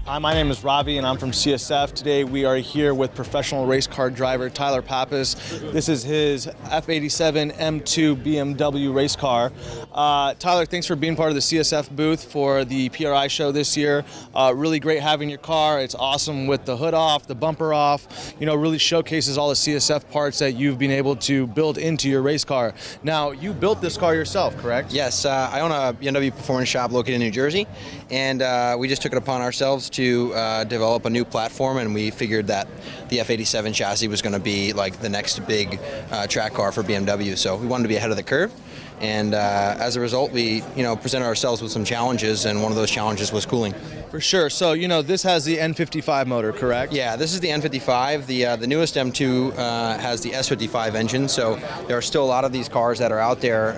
Hi, my name is Ravi and I'm from CSF. Today we are here with professional race car driver Tyler Pappas. This is his F87 M2 BMW race car. Tyler, thanks for being part of the CSF booth for the PRI show this year. Really great having your car. It's awesome with the hood off, the bumper off. You know, really showcases all the CSF parts that you've been able to build into your race car. Now, you built this car yourself, correct? Yes, I own a BMW performance shop located in New Jersey, and we just took it upon ourselves to develop a new platform, and we figured that the F87 chassis was going to be like the next big track car for BMW. So we wanted to be ahead of the curve, and as a result, we presented ourselves with some challenges, and one of those challenges was cooling. For sure. So this has the N55 motor, correct? Yeah, this is the N55. The newest M2 has the S55 engine. So there are still a lot of these cars that are out there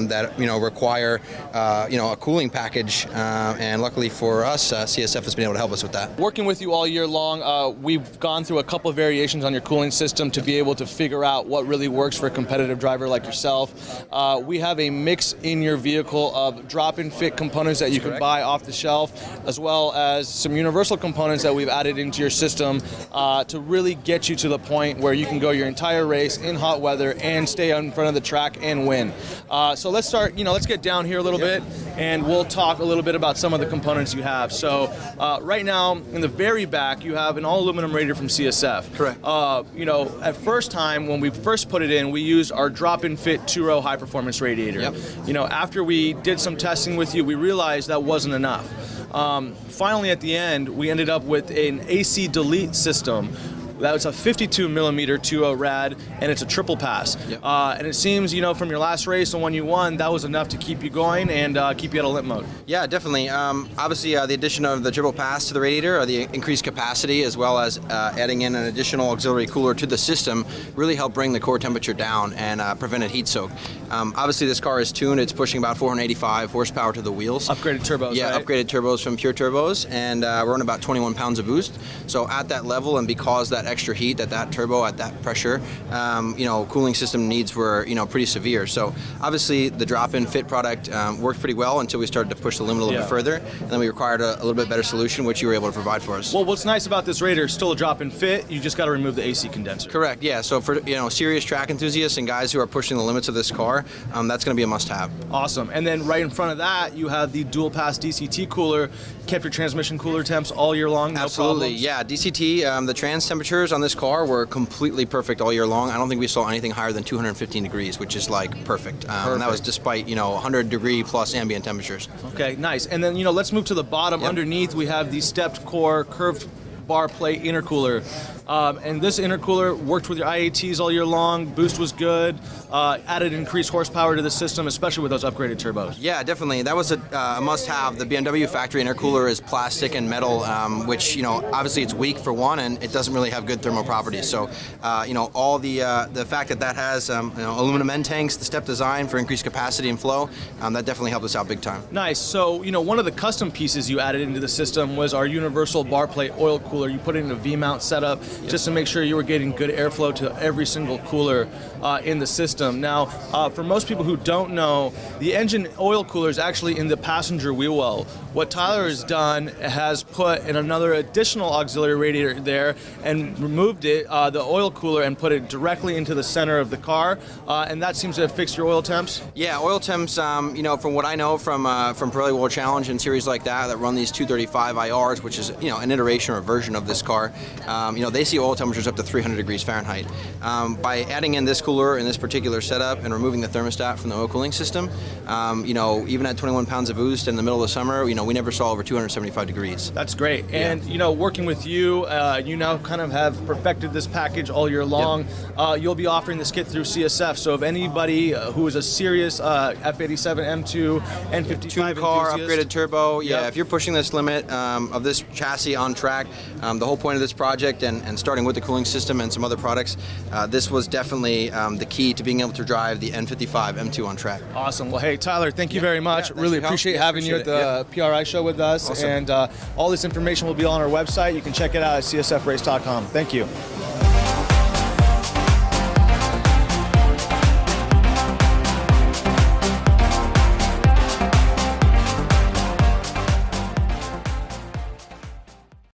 that require a cooling package, and luckily for us, CSF has been able to help us with that. Working with you all year long, we've gone through a couple of variations on your cooling system to be able to figure out what really works for a competitive driver like yourself. We have a mix in your vehicle of drop-in fit components that you can buy off the shelf, as well as some universal components that we've added into your system to really get you to the point where you can go your entire race in hot weather and stay in front of the track and win. So let's start, let's get down here a little bit and we'll talk a little bit about some of the components you have. So right now in the very back you have an all aluminum radiator from CSF. Correct. At first time when we first put it in, we used our drop-in fit 2-row high-performance radiator. Yep. After we did some testing with you, we realized that wasn't enough. Finally, at the end, we ended up with an AC delete system. That was a 52 millimeter 2.0 rad, and it's a triple pass. Yep. And it seems, from your last race, the one you won, that was enough to keep you going and keep you at a limp mode. Yeah, definitely. Obviously, the addition of the triple pass to the radiator, or the increased capacity, as well as adding in an additional auxiliary cooler to the system, really helped bring the core temperature down and prevented heat soak. Obviously, this car is tuned. It's pushing about 485 horsepower to the wheels. Upgraded turbos, yeah, right? Upgraded turbos from pure turbos, and we're on about 21 pounds of boost. So at that level, and because that extra heat that turbo at that pressure, cooling system needs were pretty severe. So obviously the drop-in fit product worked pretty well until we started to push the limit a little bit further, and then we required a little bit better solution, which you were able to provide for us. Well, what's nice about this Radiator is still a drop-in fit. You just got to remove the AC condenser. Correct. Yeah. So for serious track enthusiasts and guys who are pushing the limits of this car, that's going to be a must-have. Awesome. And then right in front of that, you have the dual-pass DCT cooler. Kept your transmission cooler temps all year long. No Absolutely. problems? Yeah. DCT. The trans temperatures on this car were completely perfect all year long. I don't think we saw anything higher than 215 degrees, which is like perfect. And that was despite 100 degree plus ambient temperatures. Okay, nice. And then let's move to the bottom. Yep. Underneath we have the stepped core curved bar plate intercooler. And this intercooler worked with your IATs all year long. Boost was good. Added increased horsepower to the system, especially with those upgraded turbos. Yeah, definitely. That was a must-have. The BMW factory intercooler is plastic and metal, which obviously it's weak for one, and it doesn't really have good thermal properties. So, all the fact that has aluminum end tanks, the step design for increased capacity and flow, that definitely helped us out big time. Nice. So, one of the custom pieces you added into the system was our universal bar plate oil cooler. You put it in a V-mount setup. Yep. Just to make sure you were getting good airflow to every single cooler in the system. Now, for most people who don't know, the engine oil cooler is actually in the passenger wheel well. What Tyler has done has put in another additional auxiliary radiator there and removed it, the oil cooler, and put it directly into the center of the car, and that seems to have fixed your oil temps? Yeah, oil temps, from what I know from Pirelli World Challenge and series like that run these 235 IRs, which is an iteration or version of this car, they see oil temperatures up to 300 degrees Fahrenheit. By adding in this cooler in this particular setup and removing the thermostat from the oil cooling system, even at 21 pounds of boost in the middle of the summer, we never saw over 275 degrees. That's great. And working with you, you now kind of have perfected this package all year long. Yep. You'll be offering this kit through CSF. So if anybody who is a serious F87 M2 N55 tuned car, enthusiast, upgraded turbo, if you're pushing this limit of this chassis on track, the whole point of this project and starting with the cooling system and some other products, this was definitely the key to being able to drive the N55 M2 on track. Awesome. Well, hey, Tyler, thank you very much. Really appreciate having you at the PRI show with us. Awesome. And all this information will be on our website. You can check it out at csfrace.com. Thank you.